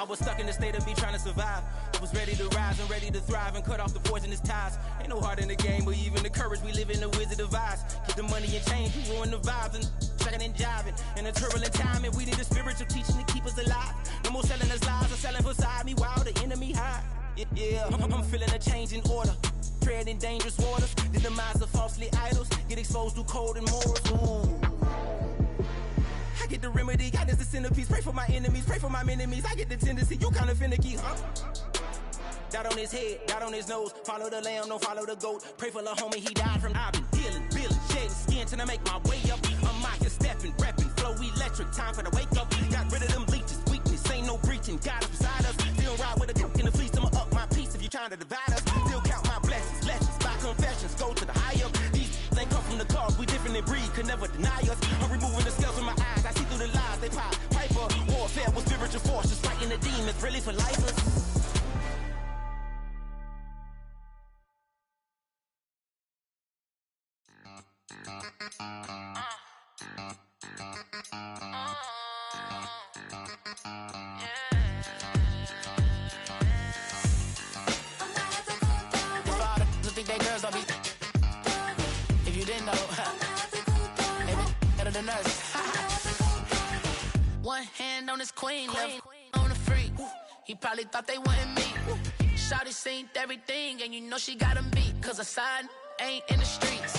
was stuck in the state of me trying to survive. I was ready to rise and ready to thrive and cut off the poisonous ties. Ain't no heart in the game, but even the courage we live in the wizard of Oz. Get the money and change, we ruin the vibes and chucking and jiving. In a turbulent time, and we need a spiritual teaching to keep us alive. No more selling us lies or selling beside me while the enemy hide. Yeah, I'm feeling a change in order. Treading dangerous waters, the demise of falsely idols. Get exposed through code and morals. Ooh. I get the remedy, God is the centerpiece. Pray for my enemies, pray for my enemies. I get the tendency, you kinda finicky, huh? Dot on his head, dot on his nose. Follow the lamb, don't follow the goat. Pray for the homie, he died from. I've been healing, feeling, shedding skin till I make my way up. I'm mocking, stepping, repping, flow electric. Time for the wake up. Got rid of them leeches, weakness, ain't no breaching. God is beside us. Still ride with a cook in the fleece. I'ma up my peace if you trying to divide us. Still count my blessings, legends, by confessions, go to the higher. These ain't come from the cause, we different in breed, could never deny us. I'm removing the scales from my eyes, I see through the lies they pop. Piper, warfare with spiritual force, just fighting the demons, really for lifers. One hand on his queen, left on the freak. He probably thought they wanted me. Shawty seen everything, and you know she got him beat. Cause her side ain't in the streets.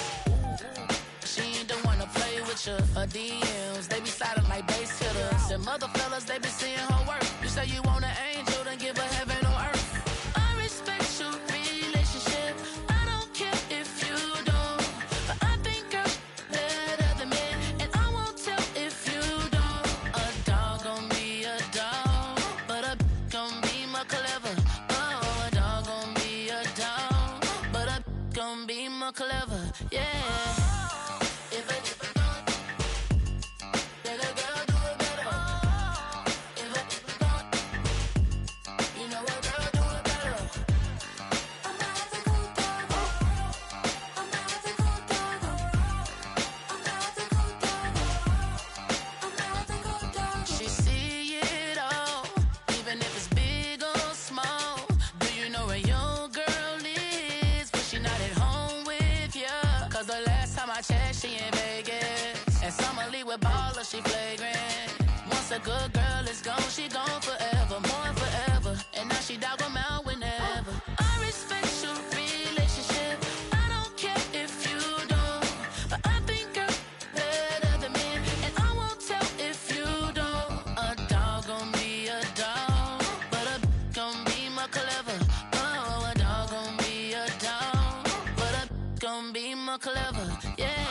She ain't the one to play with you. Her DMs, they be sliding like base hitters. And mother fellas, they be seeing her work. You say you want an angel, then give her heaven on earth. I respect your relationship. I don't care if you don't. But I think girls better than men. And I won't tell if you don't. A dog gon' be a dog, but a gon' be more clever. Oh, a dog gon' be a dog, but a gon' be more clever. Yeah. She in Vegas, and Summer Lee with baller, she flagrant. Once a good girl is gone, she gone forever, more forever. And now she dog 'em out whenever. I respect your relationship. I don't care if you don't, but I think girls better than men, and I won't tell if you don't. A dog gon' be a dog, but a gon' be more clever. Oh, a dog gon' be a dog, but a gon' be more clever. Yeah.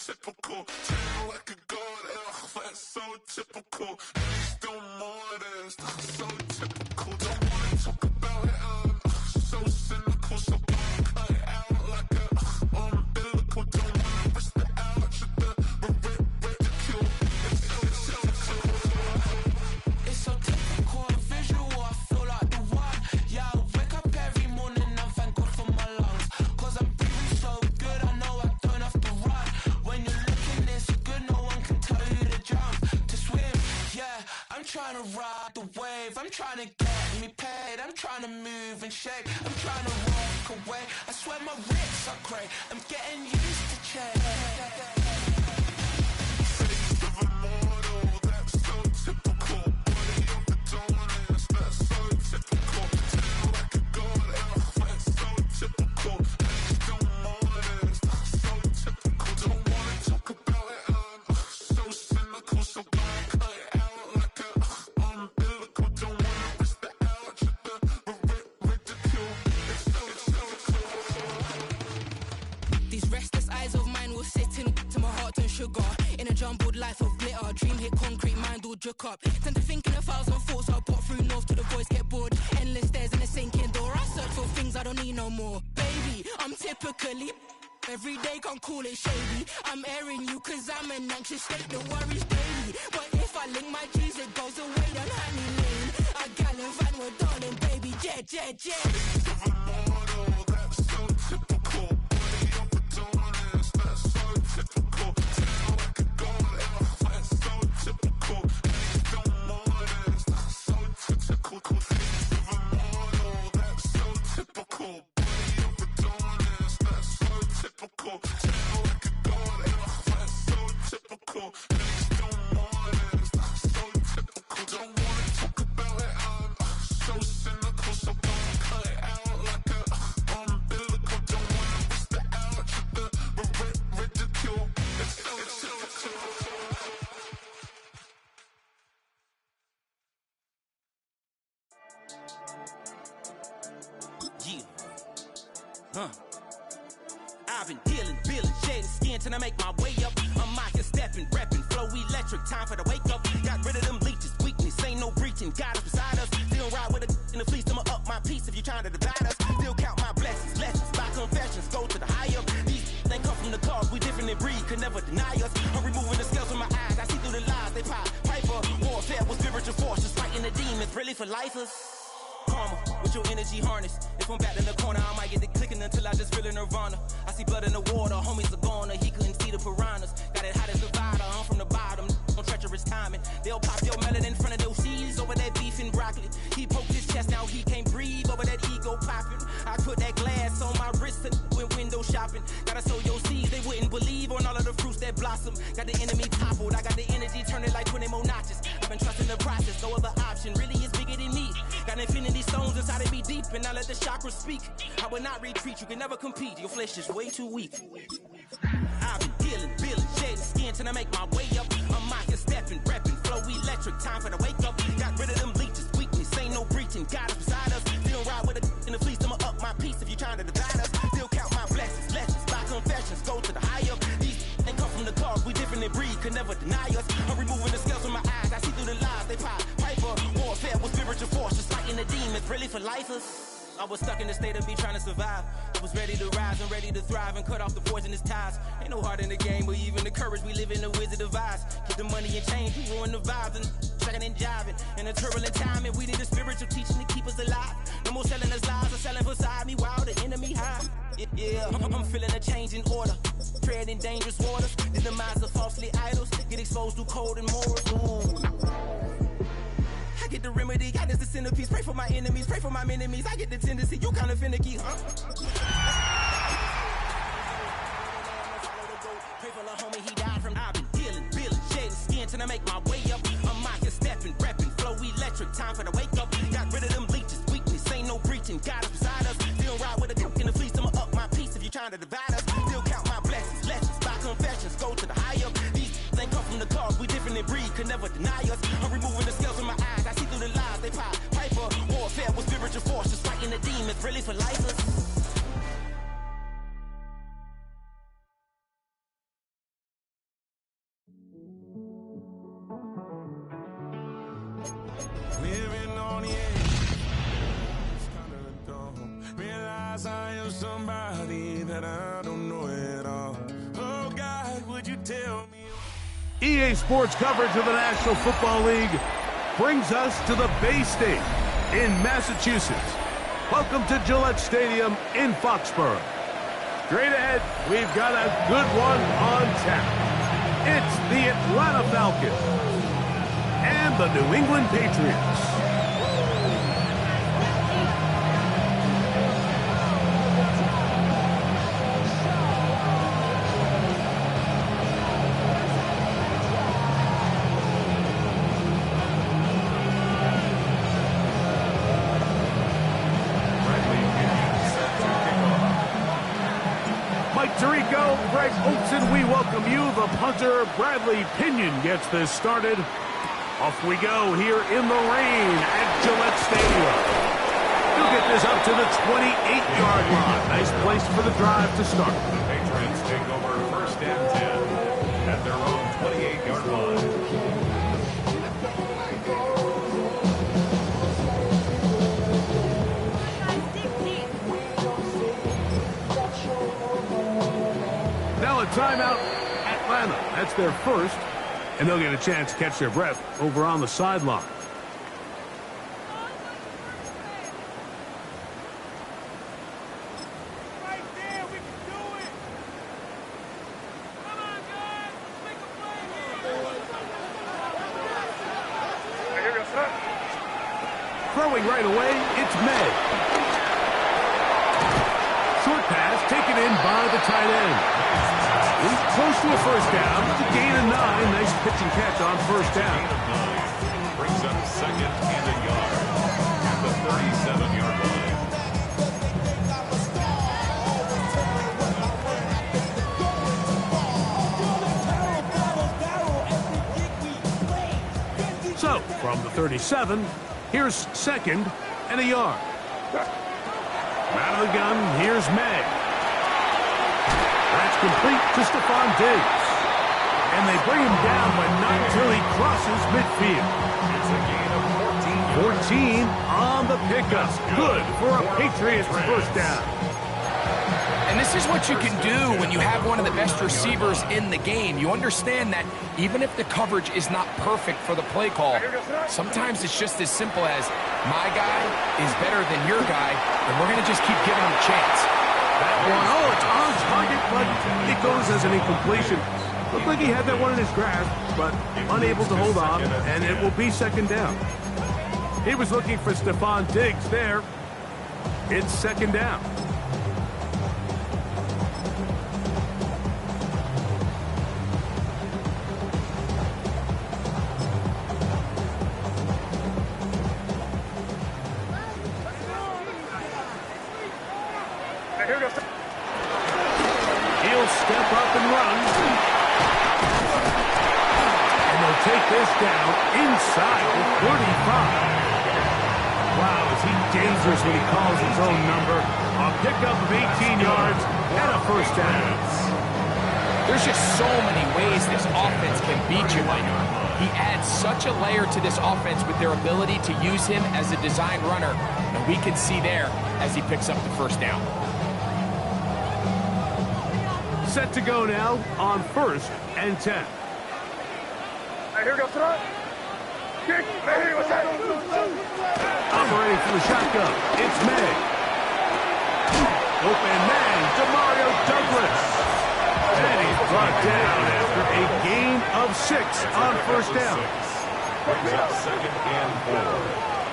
Typical, turn like a god, that's so typical. Still more that's so typical. Don't wanna talk about it, so cynical, so cut it out like a umbilical. Don't wanna risk the out, should the ridicule. It's so typical, visual, I feel like the one. Yeah, I wake up every morning and thank God for my lungs. Cause I'm breathing so good, I know I don't have to run. When you're looking this good, no one can tell you to jump, to swim. Yeah, I'm trying to ride the wave, I'm trying to get me paid, I'm trying to move and shake, I'm trying to walk away. I swear my wrists are great, I'm getting used to change. Face of a mortal, that's so typical. Body of the dominance, that's so typical. Tell like a god, that's so typical. Still modest, so typical. Don't wanna talk about it, so cynical, so cut it out like a umbilical. Don't wanna risk the out, should the ridicule. It's so typical. These restless eyes of mine will sit in to my heart and sugar. In a jumbled life of glitter, dream hit concrete, mind all jerk up. Tend to think in 1,000 thoughts, I'll pop through north to the voice, get bored. Endless stairs in a sinking door, I search for things I don't need no more. Baby, I'm typically every day can't call it shady. I'm airing you cause I'm an anxious state, the worries daily. But if I link my G's, it goes away down honey lane. I gallivant with darling, baby, jet, jet, jet. That's so typical. Body up and doing this, that's so typical. Tell I could go there, that's so typical. Please don't mind this, that's so typical. That's so typical. Body up and doing this, that's so typical. Tell I could go there, that's so typical. Please don't mind this, that's so typical. Don't wanna talk about it, I'm so cynical, so don't cut it out like a umbilical. Don't wanna risk the ouch with the ridicule. It's so typical. Yeah. I've been dealing, shedding skin till I make my way up. I'm mocking, stepping, repping, flow electric. Time for the wake up. Got rid of them leeches, weakness, ain't no breaching. God is beside us. Still ride with a in the fleece. I'ma up my piece if you trying to divide us. Still count my blessings, lessons, by confessions. Go to the higher. These they come from the cause. We different in breed, could never deny us. I'm removing the scales from my eyes. I see through the lies. They pop piper. Warfare with spiritual forces, fighting the demons. Really for lifers. Karma, with your energy harness. If I'm back in the corner, I might get the clicking until I just feel a nirvana. I see blood in the water, homies are gone, he couldn't see the piranhas. Got it hot as a divider, I'm from the bottom, on treacherous timing. They'll pop your melon in front of those seeds over that beef and broccoli. He poked his chest, now he can't breathe over that ego popping. I put that glass on my wrist and went window shopping. Gotta sow your seeds, they wouldn't believe on all of the fruits that blossom. Got the enemy toppled, I got the energy turning like 20 more notches. I've been trusting the process, no other option really is bigger than me. Got infinity stones inside of me deep, and I let the chakras speak. I will not retreat, you can never compete, your flesh is way too weak. I've been dealing, shedding skin till I make my way up. I'm mocking, stepping, repping, flow electric. Time for the wake up. Got rid of them leeches, weakness, ain't no breaching. God is beside us. Still ride with a in the fleece. I'ma up my piece if you trying to divide us. Still count my blessings, lessons, by confessions. Go to the higher. These ain't come from the cause. We different in breed, could never deny us. I'm removing the scales from my eyes. I see through the lies. They pop piper. Warfare with spiritual forces, fighting the demons. Really for lifers. I was stuck in the state of me trying to survive. I was ready to rise and ready to thrive and cut off the poisonous ties. Ain't no heart in the game, but even the courage we live in the wizard of Oz. Keep the money and change, we ruin the vibes and tracking and jiving. In a turbulent time, and we need a spiritual teaching to keep us alive. No more selling us lies or selling beside me while the enemy high. Yeah, I'm feeling a change in order. Treading dangerous waters. The demise of falsely idols. Get exposed to cold and morals. Ooh. I get the remedy, God is the centerpiece. Pray for my enemies, pray for my enemies. I get the tendency, you kinda finicky, huh? Pray for the homie, he died from. I've been dealing, shedding skin till I make my way up. I'm mocking, stepping, repping, flow electric. Time for the wake up. Got rid of them leeches, weakness, ain't no breaching. God is beside us. Still ride with a cook in the fleece. I'ma up my piece if you trying to divide us. Still count my blessings, lessons, by confessions. Go to the higher. These ain't come from the cause. We different in breed, could never deny us. I'm removing the scales from my eyes. I see through the lies. They pop piper. Warfare with spiritual forces, fighting the demons. Really for lifers. Living on the edge, it's kinda dumb. Realize I am somebody that I don't know at all. Oh God, would you tell me? EA Sports coverage of the National Football League brings us to the Bay State in Massachusetts. Welcome to Gillette Stadium in Foxborough. Straight ahead, we've got a good one on tap. It's the Atlanta Falcons and the New England Patriots. Tirico, Greg Olson, we welcome you. The punter, Bradley Pinion, gets this started. Off we go here in the rain at Gillette Stadium. He'll get this up to the 28-yard line. Nice place for the drive to start. The Patriots take Now a timeout, Atlanta. That's their first, and they'll get a chance to catch their breath over on the sideline. Throwing right away, it's May. Short pass taken in by the tight end. He's close to a first down. It's a gain of 9. Nice pitch and catch on first down. Brings up second and a yard at the 37-yard line. So, from the 37, here's second and a yard. Out of the gun, here's May. That's complete to Stephon Diggs. And they bring him down, but not until he crosses midfield. It's a gain of 14 on the pickup. Good for a Patriots first down. And this is what you can do when you have one of the best receivers in the game. You understand that even if the coverage is not perfect for the play call, sometimes it's just as simple as, my guy is better than your guy, and we're going to just keep giving him a chance. That one, oh, it's on target, but it goes as an incompletion. Looked like he had that one in his grasp, but unable to hold on, and it will be second down. He was looking for Stephon Diggs there. It's second down. He'll step up and run. And they'll take this down inside the 35. Wow, is he dangerous when he calls his own number. A pickup of 18 yards and a first down. There's just so many ways this offense can beat you, Mike. He adds such a layer to this offense with their ability to use him as a design runner. And we can see there as he picks up the first down. Set to go now on first and 10. Here goes throw. Kick. May, what's that? Operating from the shotgun, it's May. Open man, Demario Douglas. And he's brought down after a gain of 6 on first down. Brings up second and 4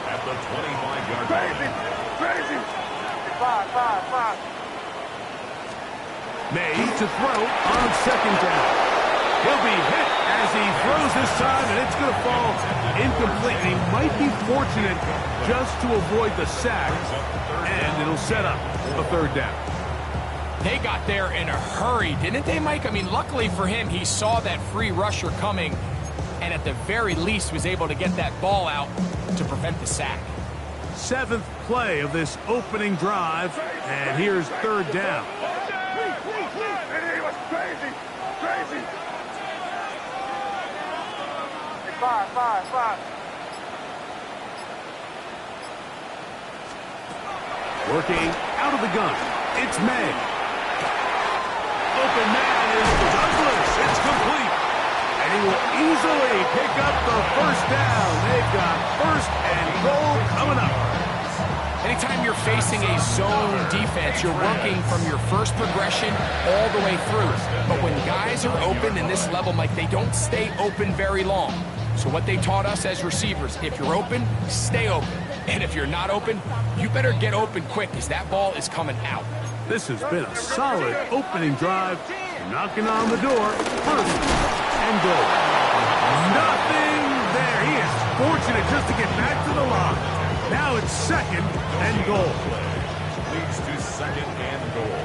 at the 25-yard line. Crazy. 5. May to throw on second down. He'll be hit as he throws this time, and it's going to fall incomplete. And he might be fortunate just to avoid the sack, and it'll set up a third down. They got there in a hurry, didn't they, Mike? I mean, luckily for him, he saw that free rusher coming, and at the very least was able to get that ball out to prevent the sack. 7th play of this opening drive, and here's third down. Crazy. 5. Working out of the gun, it's May. Open man is Douglas. It's complete. And he will easily pick up the first down. They've got first and goal coming up. Anytime you're facing a zone defense, you're working from your first progression all the way through. But when guys are open in this level, Mike, they don't stay open very long. So what they taught us as receivers, if you're open, stay open. And if you're not open, you better get open quick because that ball is coming out. This has been a solid opening drive. Knocking on the door. First and goal. Nothing there. He is fortunate just to get back to the line. Now it's second and goal. Leads to second and goal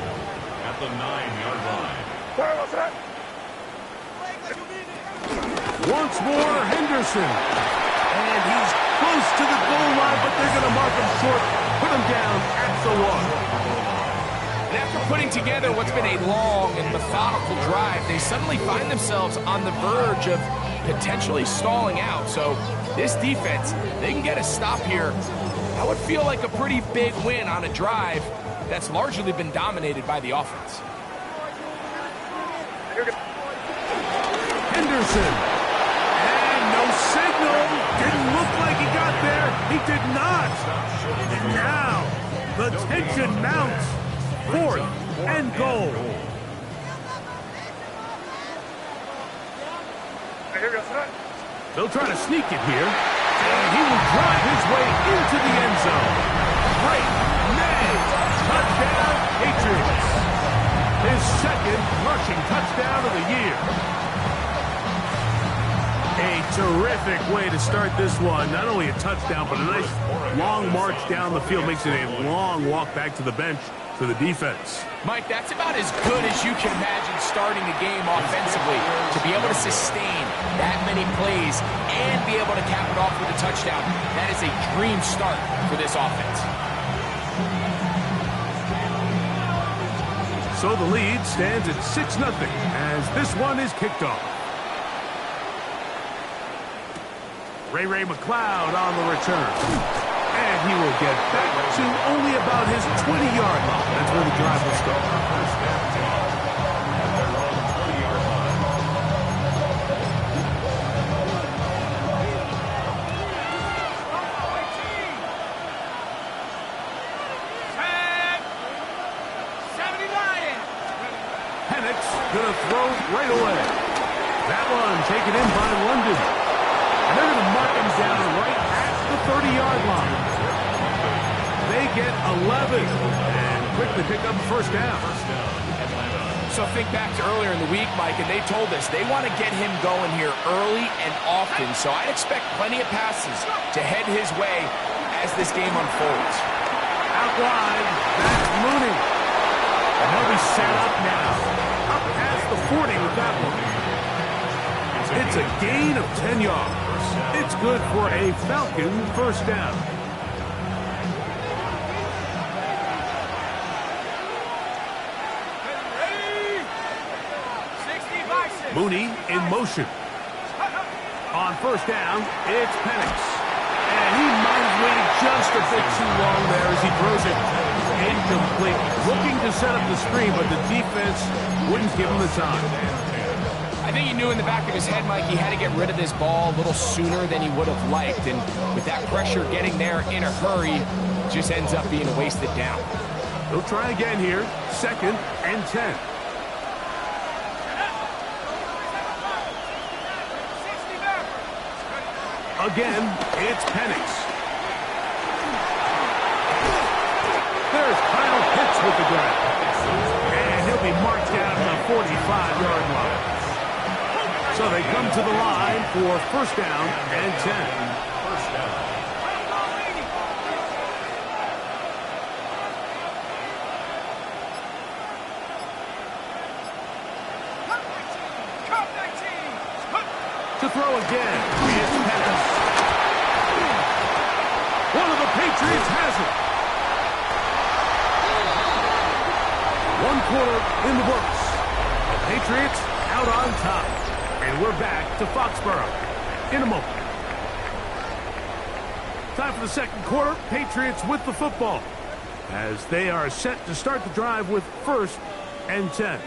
at the 9-yard line. Once more, Henderson. And he's close to the goal line, but they're going to mark him short. Put him down at the 1. And after putting together what's been a long and methodical drive, they suddenly find themselves on the verge of potentially stalling out. So this defense, they can get a stop here. That would feel like a pretty big win on a drive that's largely been dominated by the offense. Henderson. And no signal. Didn't look like he got there. He did not. And now the tension mounts. 4th and goal. They'll try to sneak it here. And he will drive his way into the end zone. Great. May. Touchdown, Patriots. His 2nd rushing touchdown of the year. A terrific way to start this one. Not only a touchdown, but a nice long march down the field. Makes it a long walk back to the bench for the defense. Mike, that's about as good as you can imagine starting a game offensively. To be able to sustain that many plays and be able to cap it off with a touchdown, that is a dream start for this offense. So the lead stands at 6-0 as this one is kicked off. Ray McLeod on the return. And he will get back to only about his 20-yard line. That's where the drive will start. Penix going to throw right away. That one taken in by London. And they're going to mark him down right at the 30-yard line. They get 11 and quickly pick up the first down. So think back to earlier in the week, Mike, and they told us they want to get him going here early and often. So I'd expect plenty of passes to head his way as this game unfolds. Out wide, that's Mooney. And he'll be set up now. Up past the 40 with that one. It's a gain of 10 yards. It's good for a Falcon first down. Mooney in motion. On first down, it's Penix. And he might have waited just a bit too long there as he throws it incomplete. Looking to set up the screen, but the defense wouldn't give him the time. I think he knew in the back of his head, Mike, he had to get rid of this ball a little sooner than he would have liked. And with that pressure getting there in a hurry, just ends up being a wasted down. He'll try again here. 2nd and 10. Again, it's Penix. There's Kyle Pitts with the grab. And he'll be marked down to the 45-yard line. So they come to the line for first down and 10. First down. To throw again, it's Penix. One of the Patriots has it. 1 quarter in the books. The Patriots out on top. And we're back to Foxborough in a moment. Time for the 2nd quarter. Patriots with the football as they are set to start the drive with 1st and 10.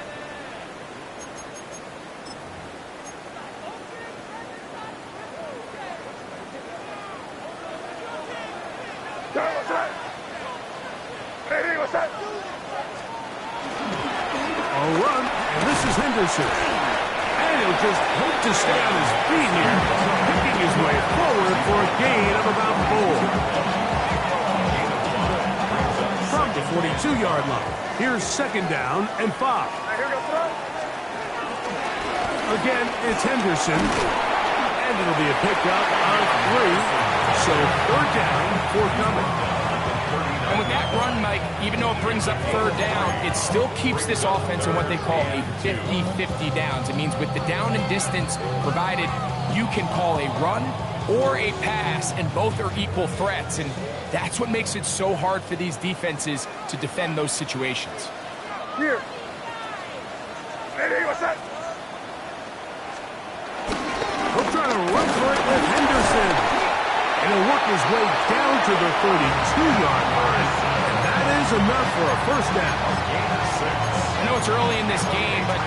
A run, and this is Henderson. And he'll just hope to stay on his feet here, picking his way forward for a gain of about 4. From the 42-yard line, here's 2nd down and 5. Again, it's Henderson, and it'll be a pickup of 3. So 3rd down, forthcoming. And with that run, Mike, even though it brings up 3rd down, it still keeps this offense in what they call a 50-50 downs. It means with the down and distance provided, you can call a run or a pass, and both are equal threats. And that's what makes it so hard for these defenses to defend those situations. Here. Ready, what's that? We'll try to run for it with Henderson. And he'll work his way down to the 32-yard line. And that is enough for a first down. I know it's early in this game, but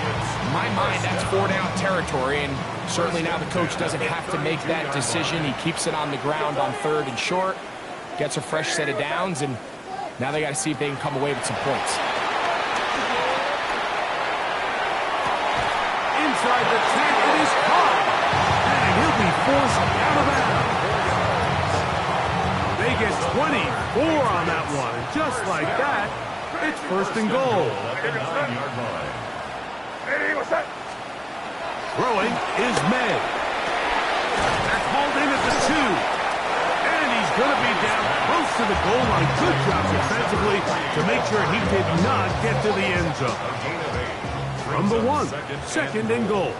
In my mind, that's 4-down territory, and certainly now the coach doesn't have to make that decision. He keeps it on the ground on 3rd and short, gets a fresh set of downs, and now they got to see if they can come away with some points. Inside the 10, it is caught, and he'll be forced out of bounds. They get 24 on that one, and just like that, it's 1st and goal. Throwing is May. They're called in at the 2. And he's going to be down close to the goal line. Good job defensively to make sure he did not get to the end zone. From the 1, 2nd and goal.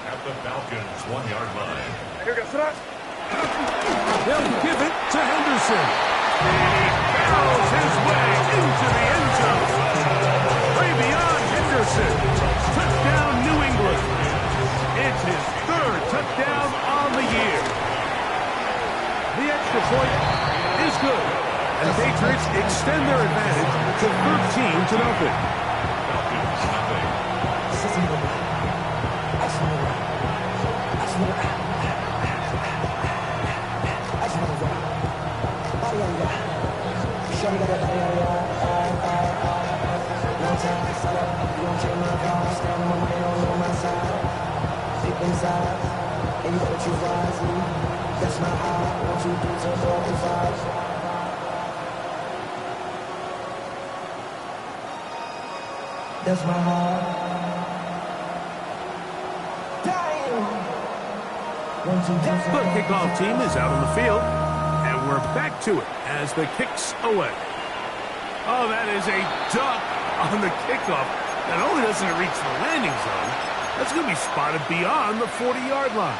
At the Falcons' 1-yard line. They'll give it to Henderson. And he barrels his way into the end zone. Way beyond Henderson. Touchdown, New England. It's his 3rd touchdown on the year. The extra point is good. And the Patriots extend their advantage to 13-0. Falcons nothing. That's my heart. The kickoff team is out on the field, and we're back to it as the kick's away. Oh, that is a duck on the kickoff. Not only doesn't it reach the landing zone, that's going to be spotted beyond the 40-yard line.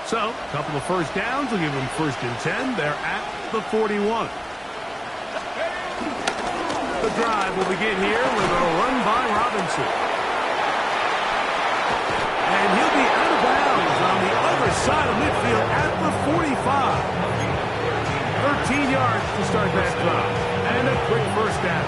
So, a couple of first downs will give them 1st and 10. They're at the 41. The drive will begin here with a run by Robinson. And he'll be out of bounds on the other side of midfield at the 45. 13 yards to start that drive. And a quick 1st down.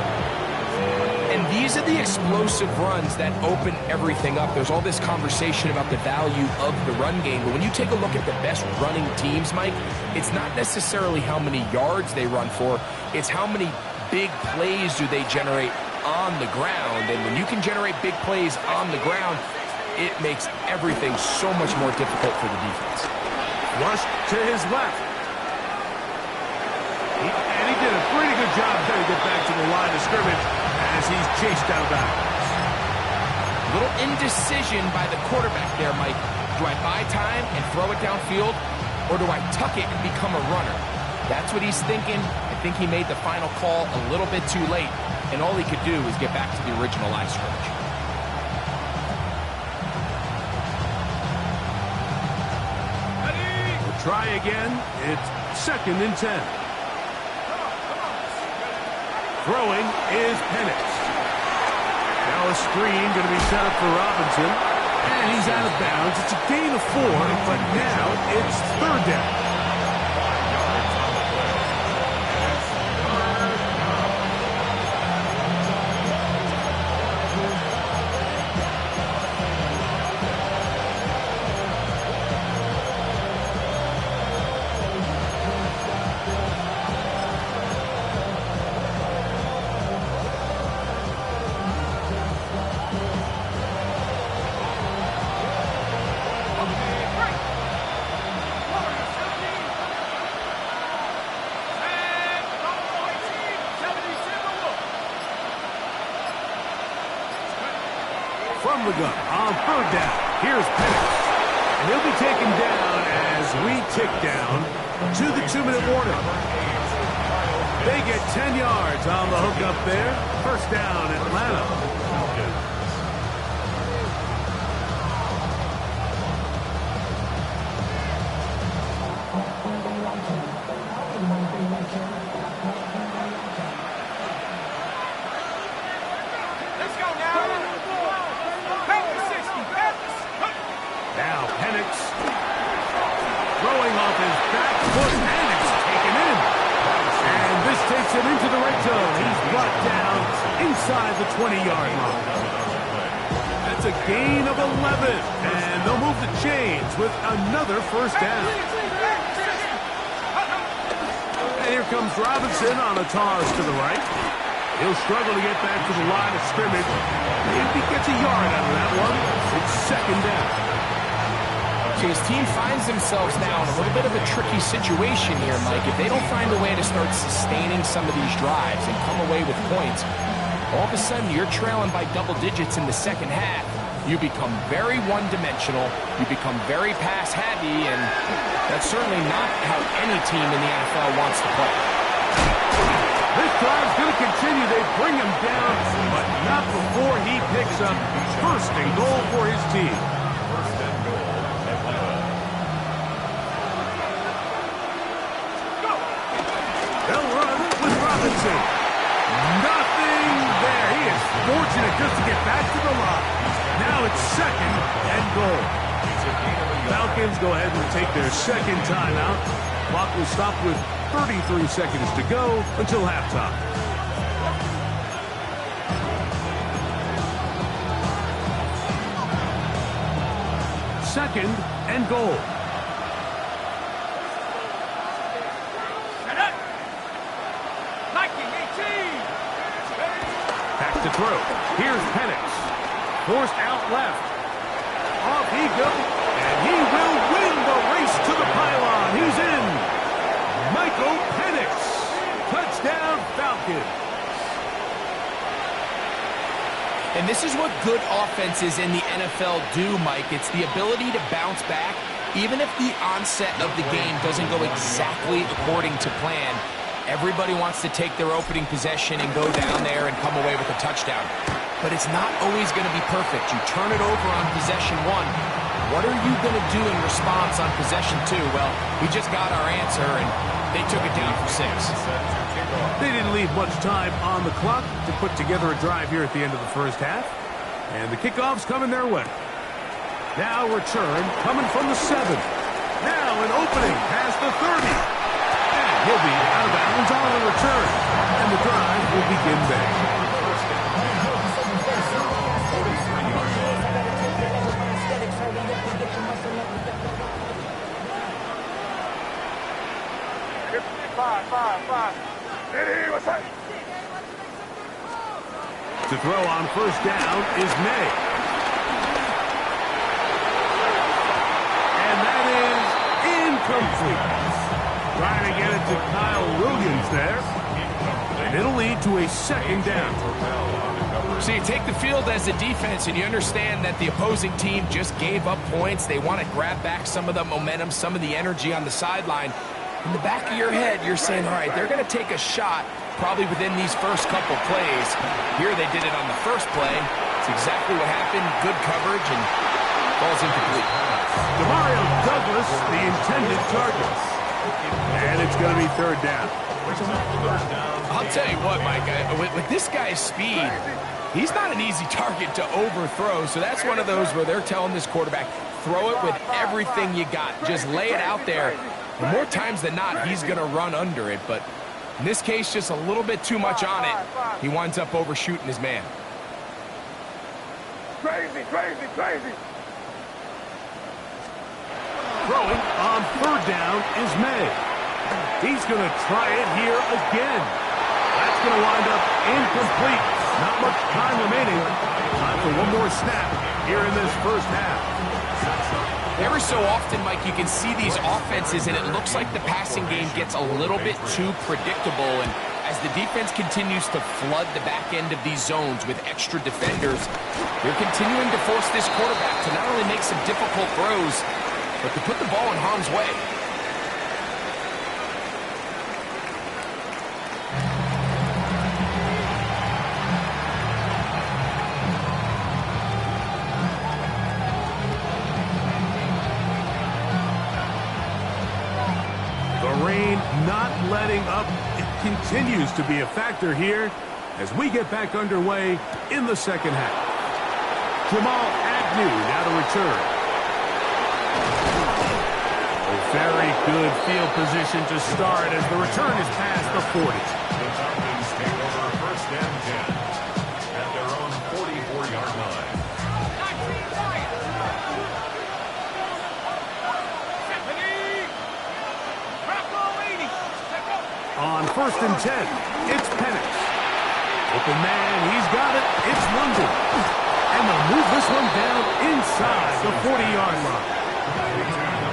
And these are the explosive runs that open everything up. There's all this conversation about the value of the run game, but when you take a look at the best running teams, Mike, it's not necessarily how many yards they run for, it's how many big plays do they generate on the ground. And when you can generate big plays on the ground, it makes everything so much more difficult for the defense. Rush to his left. And he did a pretty good job trying to get back to the line of scrimmage as he's chased out of bounds. A little indecision by the quarterback there, Mike. Do I buy time and throw it downfield, or do I tuck it and become a runner? That's what he's thinking. I think he made the final call a little bit too late, and all he could do was get back to the original line of scrimmage. We'll try again. It's 2nd and 10. Throwing is Penix. Now a screen going to be set up for Robinson. And he's out of bounds. It's a gain of 4, but now it's 3rd down. From the gun on 3rd down. Here's Penix. And he'll be taken down as we tick down to the 2-minute warning. They get 10 yards on the hook up there. 1st down, Atlanta. inside the 20-yard line. That's a gain of 11, and they'll move the chains with another first down. And here comes Robinson on a toss to the right. He'll struggle to get back to the line of scrimmage. If he gets a yard out of that one, it's second down. So his team finds themselves now in a little bit of a tricky situation here, Mike. If they don't find a way to start sustaining some of these drives and come away with points, all of a sudden you're trailing by double digits in the second half. You become very one-dimensional, you become very pass-heavy, and that's certainly not how any team in the NFL wants to play. This drive's going to continue. They bring him down, but not before he picks up first and goal for his team. They'll run with Robinson. Nothing there. He is fortunate just to get back to the line. Now it's second and goal. Falcons go ahead and take their second timeout. Clock will stop with 33 seconds to go until halftime. Second and goal. Back to throw. Here's Penix. Forced out left. Off he goes. And he will win the race to the pylon. He's in. Michael Penix. Touchdown, Falcons. And this is what good offenses in the NFL do, Mike. It's the ability to bounce back, even if the onset of the game doesn't go exactly according to plan. Everybody wants to take their opening possession and go down there and come away with a touchdown. But it's not always going to be perfect. You turn it over on possession one. What are you going to do in response on possession two? Well, we just got our answer, and they took it down for 6. They didn't leave much time on the clock to put together a drive here at the end of the first half. And the kickoff's coming their way. Now return coming from the 7. Now an opening past the 30. And he'll be out of bounds on the return. And the drive will begin there. To throw on first down is May. And that is incomplete. Trying to get it to Kyle Williams there. And it'll lead to a second down. So you take the field as a defense and you understand that the opposing team just gave up points. They want to grab back some of the momentum, some of the energy on the sideline. In the back of your head, you're saying, all right, they're going to take a shot probably within these first couple plays. Here they did it on the first play. It's exactly what happened. Good coverage and ball's incomplete. Demario Douglas, the intended target. And it's going to be third down. I'll tell you what, Mike, with this guy's speed, he's not an easy target to overthrow. So that's one of those where they're telling this quarterback, throw it with everything you got. Just lay it out there. And more times than not, he's going to run under it. But in this case, just a little bit too much on it. He winds up overshooting his man. Crazy. Throwing on third down is May. He's going to try it here again. That's going to wind up incomplete. Not much time remaining. Time for one more snap here in this first half. Every so often, Mike, you can see these offenses, and it looks like the passing game gets a little bit too predictable. And as the defense continues to flood the back end of these zones with extra defenders, they're continuing to force this quarterback to not only make some difficult throws, but to put the ball in harm's way. Not letting up. It continues to be a factor here as we get back underway in the second half. Jamal Agnew now to return. A very good field position to start as the return is past the 40. The Falcons take over first and 10. and 10. It's Penix. Open man, he's got it. It's London. And they'll move this one down inside the 40-yard line.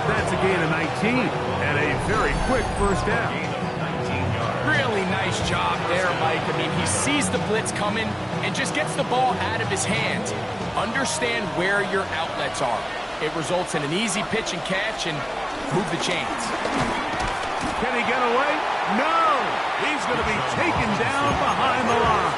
That's a gain of 19 and a very quick first down. Really nice job there, Mike. I mean, he sees the blitz coming and just gets the ball out of his hands. Understand where your outlets are. It results in an easy pitch and catch and move the chains. Can he get away? No! He's going to be taken down behind the line.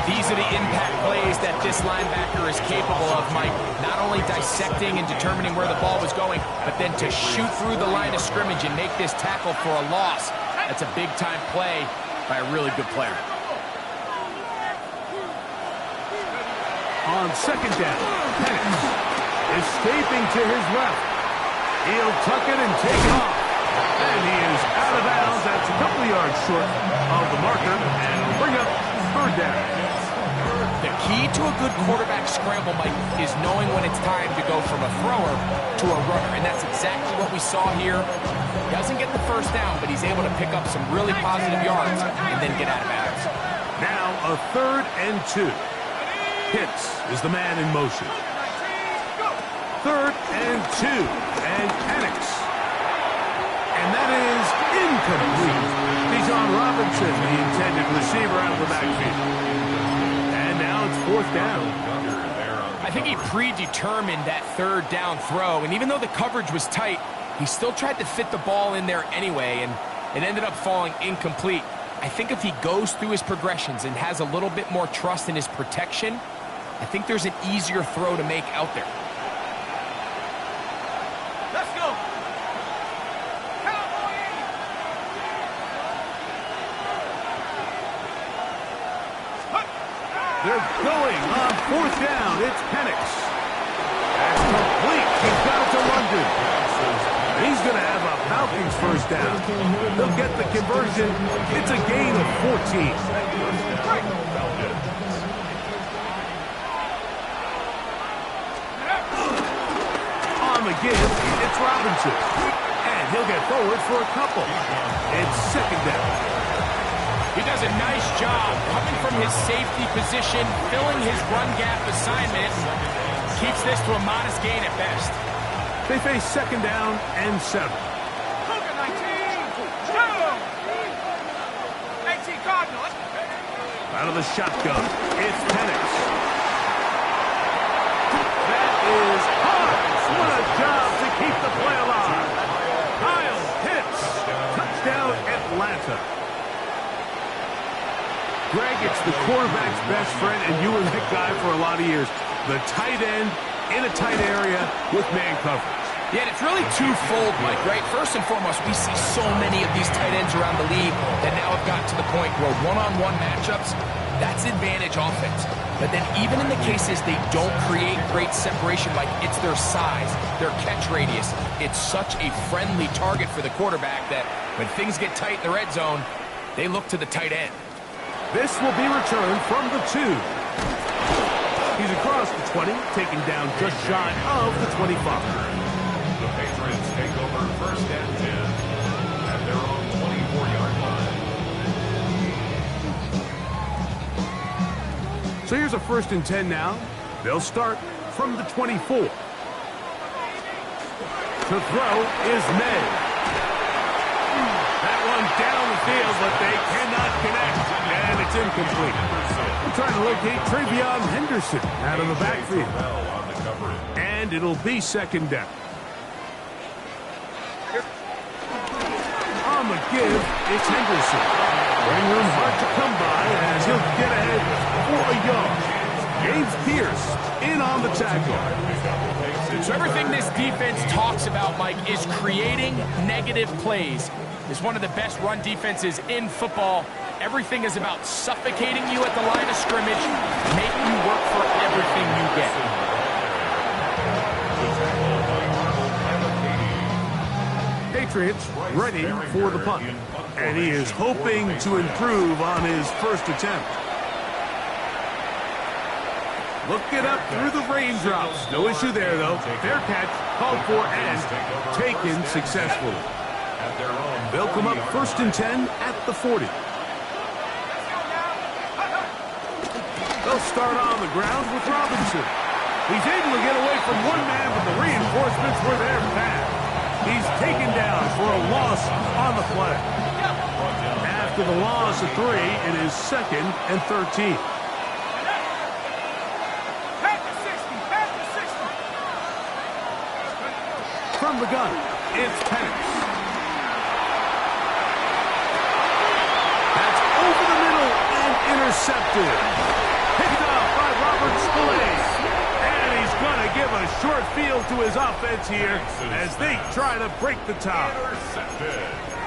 These are the impact plays that this linebacker is capable of, Mike. Not only dissecting and determining where the ball was going, but then to shoot through the line of scrimmage and make this tackle for a loss. That's a big-time play by a really good player. On second down, Penix escaping to his left. He'll tuck it and take it off. And he is out of bounds. That's a couple of yards short of the marker. And will bring up third down. The key to a good quarterback scramble, Mike, is knowing when it's time to go from a thrower to a runner. And that's exactly what we saw here. Doesn't get the first down, but he's able to pick up some really positive yards and then get out of bounds. Now a 3rd and 2. Pitts is the man in motion. 3rd and 2. And Penix. And that is incomplete. Bijan Robinson, the intended receiver, out of the backfield. And now it's 4th down. I think he predetermined that 3rd down throw, and even though the coverage was tight, he still tried to fit the ball in there anyway, and it ended up falling incomplete. I think if he goes through his progressions and has a little bit more trust in his protection, I think there's an easier throw to make out there. Let's go. They're going on 4th down. It's Penix. That's complete. He's got it to London. He's going to have a Falcons first down. They'll get the conversion. It's a gain of 14. On the give, it's Robinson. And he'll get forward for a couple. It's 2nd down. He does a nice job coming from his safety position, filling his run gap assignment. Keeps this to a modest gain at best. They face 2nd down and 7. 18 Cardinals. Out of the shotgun, it's Penix. That is hard. What a job to keep the play alive. Kyle Pitts. Touchdown, Atlanta. Greg, it's the quarterback's best friend, and you were that guy for a lot of years. The tight end in a tight area with man coverage. Yeah, and it's really twofold, Mike, right? First and foremost, we see so many of these tight ends around the league that now have gotten to the point where one-on-one matchups, that's advantage offense. But then even in the cases they don't create great separation, Mike, it's their size, their catch radius. It's such a friendly target for the quarterback that when things get tight in the red zone, they look to the tight end. This will be returned from the 2. He's across the 20, taken down just shy of the 25. The Patriots take over 1st and 10 at their own 24-yard line. So here's a 1st and 10 now. They'll start from the 24. To throw is May. That one down the field, but they cannot connect. And it's incomplete. We're trying to locate Travion Henderson out of the backfield. And it'll be 2nd down. On the give, it's Henderson. Running room hard to come by as he'll get ahead for a yard. James Pierce in on the tackle. So everything this defense talks about, Mike, is creating negative plays. It's one of the best run defenses in football. Everything is about suffocating you at the line of scrimmage, making you work for everything you get. Patriots ready for the punt. And he is hoping to improve on his first attempt. Look it up through the raindrops. No issue there, though. Fair catch, called for, and taken successfully. at their own. They'll come up 1st and 10 at the 40. They'll start on the ground with Robinson. He's able to get away from one man, but the reinforcements were there fast. He's taken down for a loss on the play. After the loss of 3, it is 2nd and 13. From the gun, it's Penix. That's over the middle and intercepted. Picked off by Robert Spillane. And he's going to give a short field to his offense here as they try to break the tie.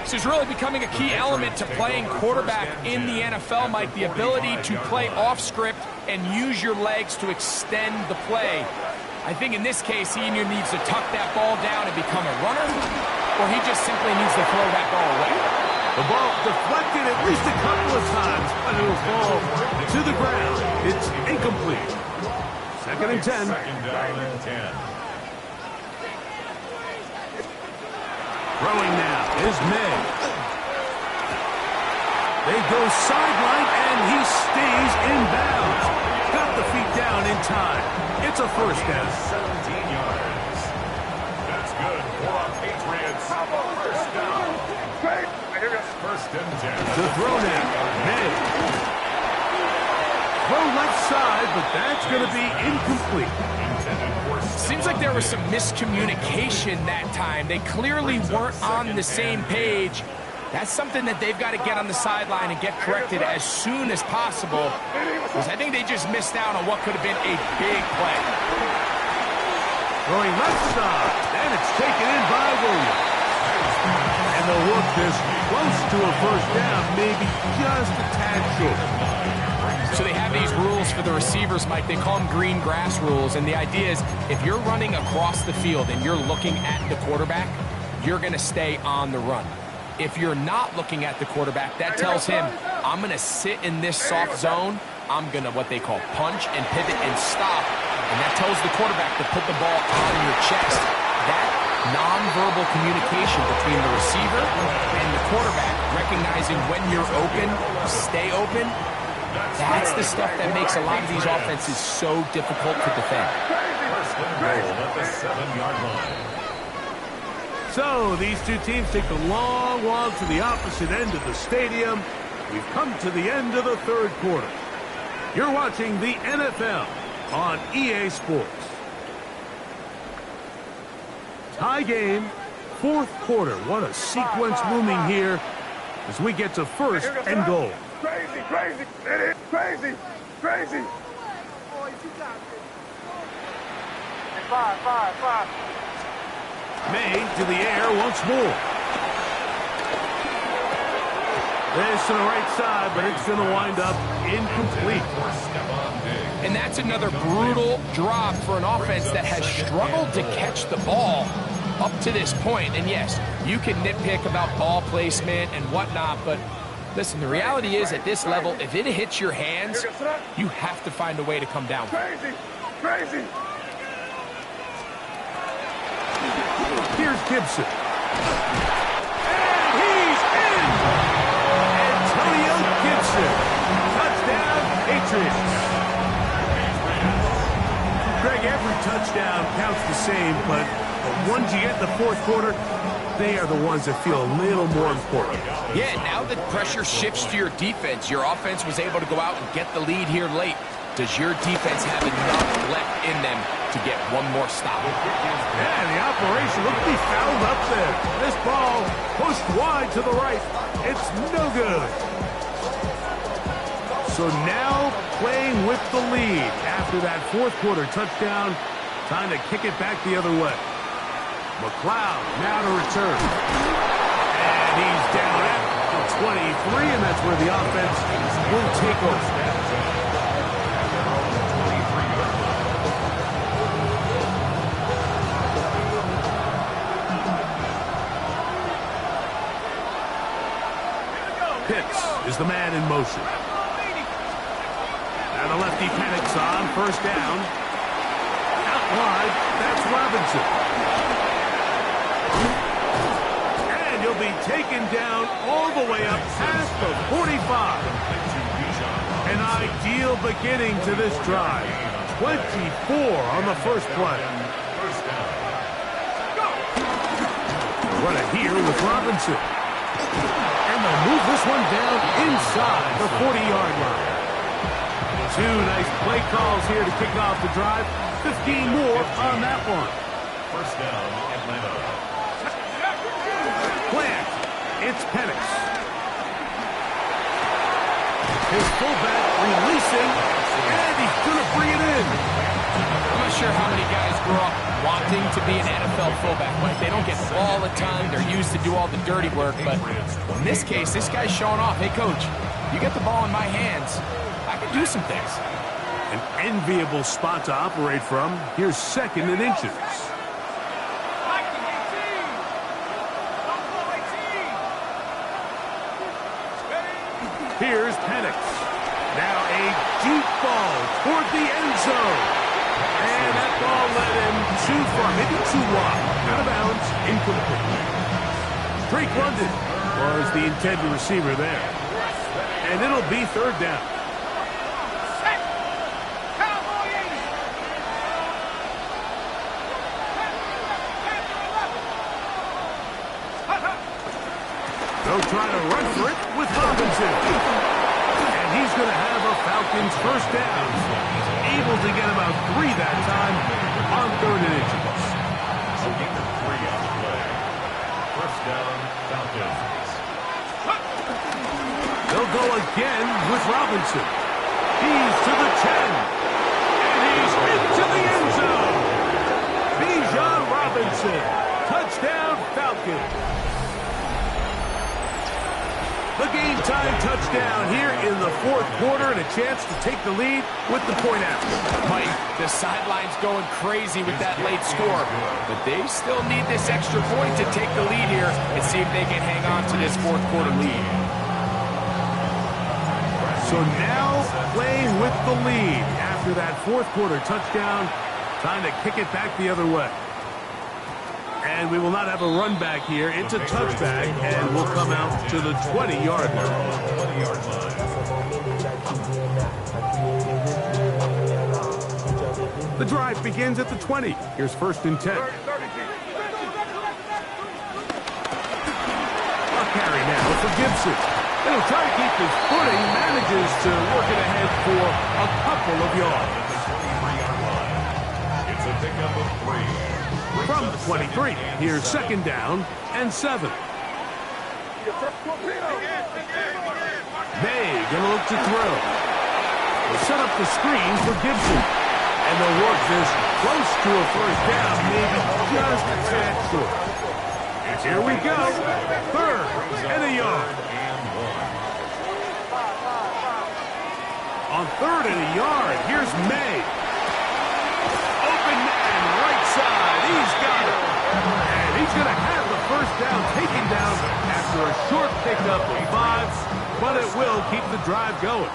This is really becoming a key element to playing quarterback in the NFL, Mike. The ability to play off script and use your legs to extend the play. I think in this case, he either needs to tuck that ball down and become a runner, or he just simply needs to throw that ball away. The ball deflected at least a couple of times, but it will fall to the ground. It's incomplete. 2nd and 10. 2nd down and 10. Throwing now is May. They go sideline, and he stays in bounds. Got the feet down in time. It's a 1st down. 17 yards. That's good for our Patriots. 1st down. 1st and 10. The throw now, May. Throw left side, but that's going to be incomplete. Seems like there was some miscommunication that time. They clearly weren't on the same page. That's something that they've got to get on the sideline and get corrected as soon as possible, because I think they just missed out on what could have been a big play. Throwing left side, and it's taken in by Williams. And they'll look this close to a 1st down, maybe just a tad short. So they have these rules for the receivers, Mike. They call them green grass rules, and the idea is if you're running across the field and you're looking at the quarterback, you're going to stay on the run. If you're not looking at the quarterback, that tells him, I'm going to sit in this soft zone. I'm going to what they call punch and pivot and stop. And that tells the quarterback to put the ball on your chest. That nonverbal communication between the receiver and the quarterback, recognizing when you're open, stay open, that's the stuff that makes a lot of these offenses so difficult to defend. 1st and goal at the 7-yard line. So these two teams take the long walk to the opposite end of the stadium. We've come to the end of the 3rd quarter. You're watching the NFL on EA Sports. Tie game, 4th quarter. What a sequence looming here as we get to 1st and goal. Crazy, crazy, it is crazy, crazy. Five. May to the air once more. This to the right side, but it's going to wind up incomplete. And that's another brutal drop for an offense that has struggled to catch the ball up to this point. And yes, you can nitpick about ball placement and whatnot, but listen, the reality is at this level, if it hits your hands, you have to find a way to come down. Crazy. Here's Gibson. And he's in! Antonio Gibson. Touchdown, Patriots. Greg, every touchdown counts the same, but the ones you get in the 4th quarter, they are the ones that feel a little more important. Yeah, now that pressure shifts to your defense, your offense was able to go out and get the lead here late. Does your defense have enough left in them to get one more stop? Yeah, the operation looked to be fouled up there. This ball pushed wide to the right. It's no good. So now playing with the lead after that 4th quarter touchdown. Time to kick it back the other way. McLeod now to return. And he's down at the 23, and that's where the offense will take over. Pitts is the man in motion. And the lefty Penix on 1st down. Out wide, that's Robinson. And he'll be taken down all the way up past the 45. An ideal beginning to this drive. 24 on the first play. Run it here with Robinson. And they'll move this one down inside the 40-yard line. Two nice play calls here to kick off the drive. 15 more on that one. First down, Atlanta. Plant. It's Penix. His fullback releasing, and he's going to bring it in. I'm not sure how many guys grow up wanting to be an NFL fullback. Like, they don't get the ball all the time. They're used to do all the dirty work. But in this case, this guy's showing off. Hey, coach, you get the ball in my hands, I can do some things. An enviable spot to operate from. Here's second and inches. Here's Penix. Now a deep ball toward the end zone. And that ball led him too far, maybe too wide. Out of bounds, incomplete. Drake London was the intended receiver there. And it'll be third down. They'll try to run for it with Robinson. And he's going to have a Falcons first down. Able to get about 3 that time on third and inches. A gain of 3 on the play. First down, Falcons. They'll go again with Robinson. He's to the 10. And he's into the end zone. Bijan Robinson. Touchdown, Falcons. The game-time touchdown here in the fourth quarter, and a chance to take the lead with the point after. Mike, the sideline's going crazy with that late score, but they still need this extra point to take the lead here and see if they can hang on to this fourth quarter lead. So now playing with the lead after that fourth quarter touchdown, time to kick it back the other way. And we will not have a run back here. It's a touchback, and we'll come out to the 20-yard line. The drive begins at the 20. Here's first and 10. A carry now for Gibson. He'll try to keep his footing, manages to work it ahead for a couple of yards. It's a pickup of 3. From the 23, here's second down and 7. May gonna look to throw. They'll set up the screen for Gibson. And they'll work this close to a first down, maybe just a tad short. Here we go. Third and a yard. On third and a yard, here's May. Open and right side. He's got it. And he's going to have the first down taken down after a short pickup of 5, but it will keep the drive going.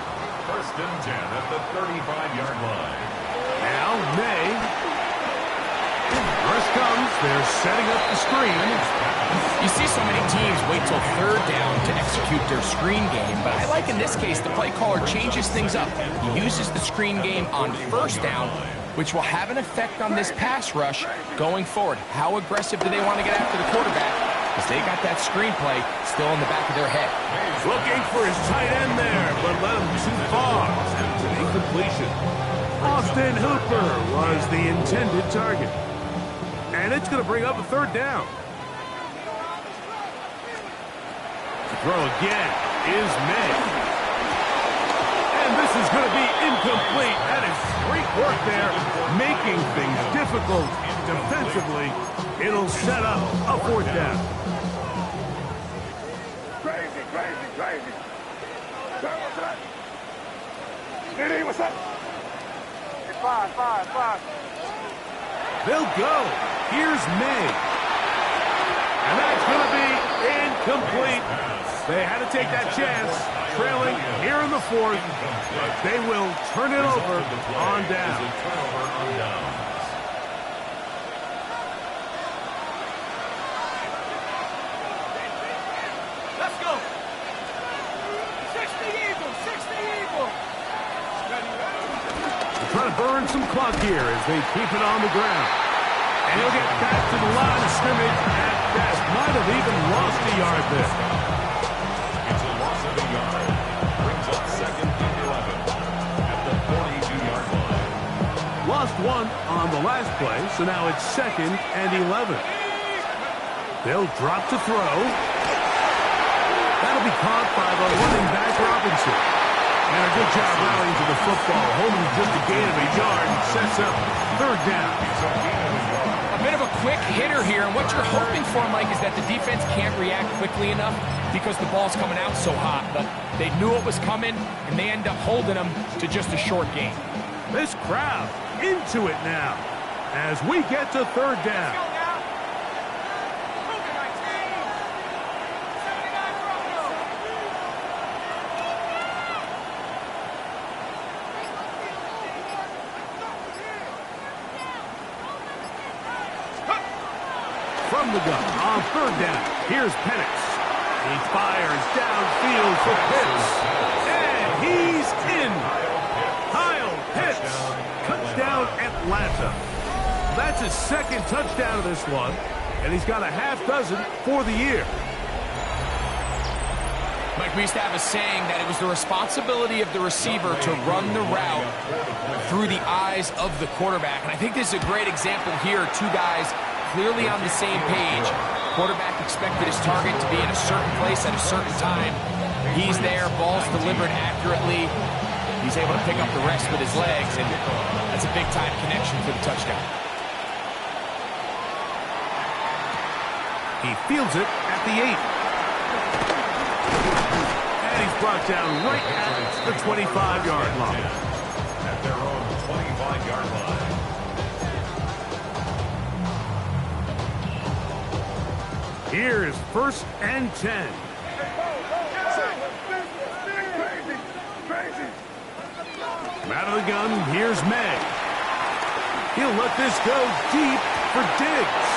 First and 10 at the 35-yard line. Now May. Rush comes. They're setting up the screen. You see so many teams wait till third down to execute their screen game, but I like in this case the play caller changes things up. He uses the screen game on first down, which will have an effect on this pass rush going forward. How aggressive do they want to get after the quarterback? Because they got that screenplay still in the back of their head. Looking for his tight end there, but led him too far. It's an incompletion. Austin Hooper was the intended target. And it's going to bring up a third down. The throw again is May. And this is going to be incomplete. That is great work there, making things difficult defensively. It'll set up a fourth down. Crazy, crazy, crazy. What's that? Diddy, what's that? It's 5. They'll go. Here's May. And that's going to be incomplete. They had to take that chance, trailing here in the fourth. But they will turn it over on down. burn some clock here as they keep it on the ground. And he'll get back to the line of scrimmage at best. Might have even lost a yard there. It's a loss of a yard. Brings up 2nd and 11 at the 42-yard line. Lost one on the last play, so now it's 2nd and 11. They'll drop to throw. That'll be caught by the running back, Robinson. And a good job rallying to the football. Holding just a gain of a yard and sets up 3rd down. A bit of a quick hitter here, and what you're hoping for, Mike, is that the defense can't react quickly enough because the ball's coming out so hot. But they knew it was coming, and they end up holding them to just a short gain. This crowd into it now as we get to 3rd down. From the gun on 3rd down, here's Penix. He fires downfield for Pitts, and he's in. Kyle Pitts, touchdown Atlanta. That's his 2nd touchdown of this one, and he's got a half dozen for the year. Mike, we used to have a saying that it was the responsibility of the receiver to run the route through the eyes of the quarterback, and I think this is a great example here. Two guys clearly on the same page. Quarterback expected his target to be in a certain place at a certain time. He's there, ball's delivered accurately. He's able to pick up the rest with his legs, and that's a big-time connection for the touchdown. He fields it at the 8. And he's brought down right at the 25-yard line. At their own 25-yard line. Here is 1st and 10. Out of the gun, here's May. He'll let this go deep for Diggs.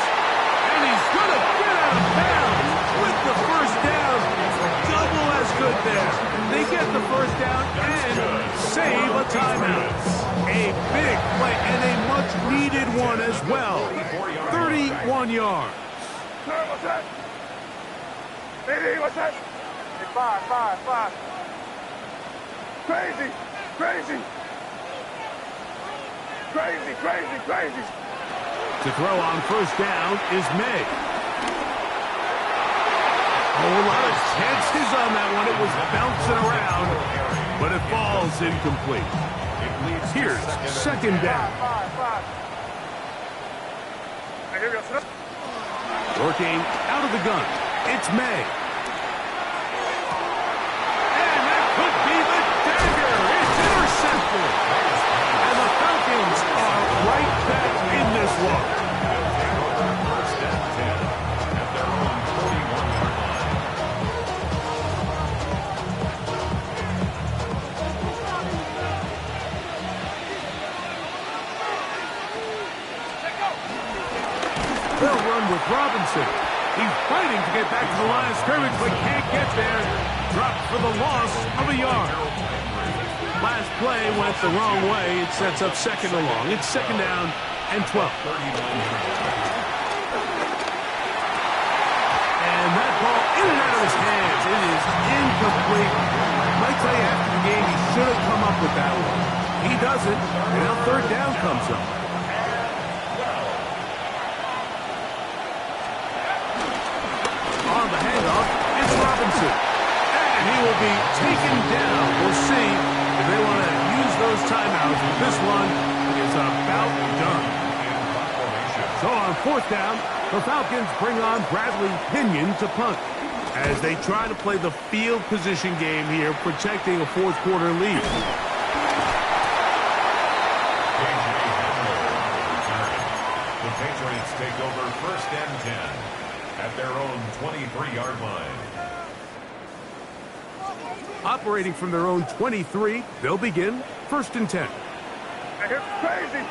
And he's going to get out of bounds with the 1st down. Double as good there. They get the 1st down and save a timeout. A big play and a much-needed one as well. 31 yards. What's that? What's that? Hey, five. Crazy. To throw on 1st down is May. A lot of chances on that one. It was bouncing around, but it falls incomplete. Here's 2nd down. Working out of the gun, it's May. And that could be the dagger. It's intercepted. And the Falcons are right back in this one. 1st and 10 at their own 41-yard line. They'll run with Robinson. He's fighting to get back to the line of scrimmage, but can't get there. Dropped for the loss of a yard. Last play went the wrong way. It sets up 2nd and long. It's 2nd down and 12. And that ball in and out of his hands. It is incomplete. I might tell you after the game he should have come up with that one. He doesn't, and now 3rd down comes up. On the handoff, it's Robinson. And he will be taken down. We'll see if they want to use those timeouts. This one is about done. So on 4th down, the Falcons bring on Bradley Pinion to punt as they try to play the field position game here, protecting a 4th quarter lead. The Patriots take over 1st and 10 at their own 23-yard line. Operating from their own 23, they'll begin 1st and 10. Crazy.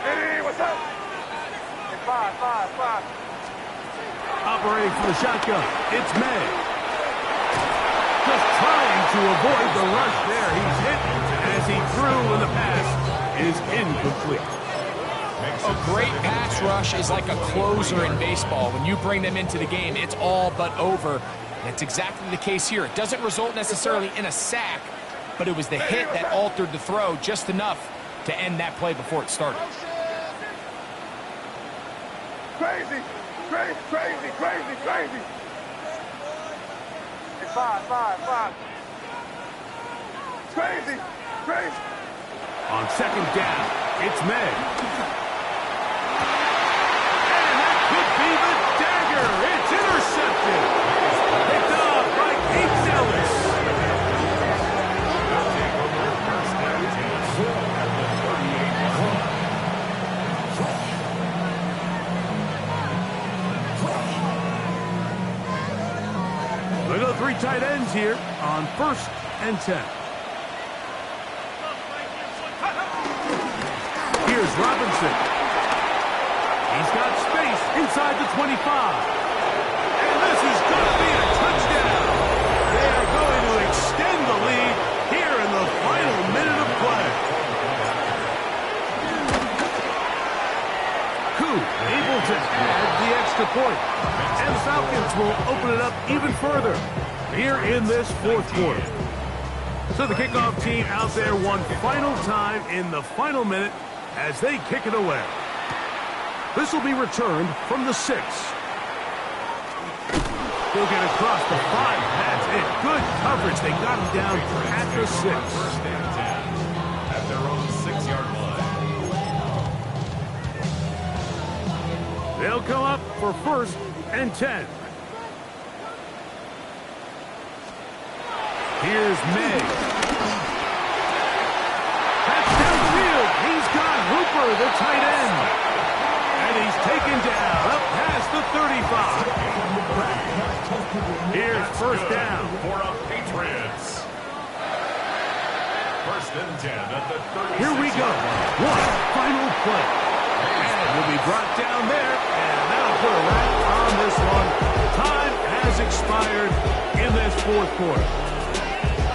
Hey, what's up? Hey, five. Operating from the shotgun, it's May. Just trying to avoid the rush there. He's hit as he threw in the pass. is incomplete. A great pass rush is like a closer in baseball. When you bring them into the game, it's all but over. That's exactly the case here. It doesn't result necessarily in a sack, but it was the hit that altered the throw just enough to end that play before it started. Crazy, crazy, crazy, crazy, crazy. It's five. Crazy, crazy. On second down, it's May. And that could be the dagger. It's intercepted. Picked up by Keith Ellis. We go 3 tight ends here on 1st and 10. Here's Robinson. He's got space inside the 25. And this is going to be a touchdown. They are going to extend the lead here in the final minute of play. Koo able to add the extra point. And the Falcons will open it up even further here in this 4th quarter. So the kickoff team out there one final time in the final minute as they kick it away. This will be returned from the 6. They'll get across the 5. That's it. Good coverage. They got him down at the 6. First and 10 at their own 6-yard line. They'll come up for 1st and 10. Here's May. That's downfield. He's got Hooper, the tight end. And he's taken down up past the 35. Here's first down. For a Patriots. First and 10 at the 36. Here we go. One final play. And will be brought down there. And that'll put a wrap on this one. Time has expired in this 4th quarter.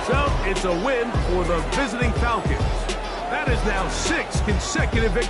So it's a win for the visiting Falcons. That is now 6 consecutive victories.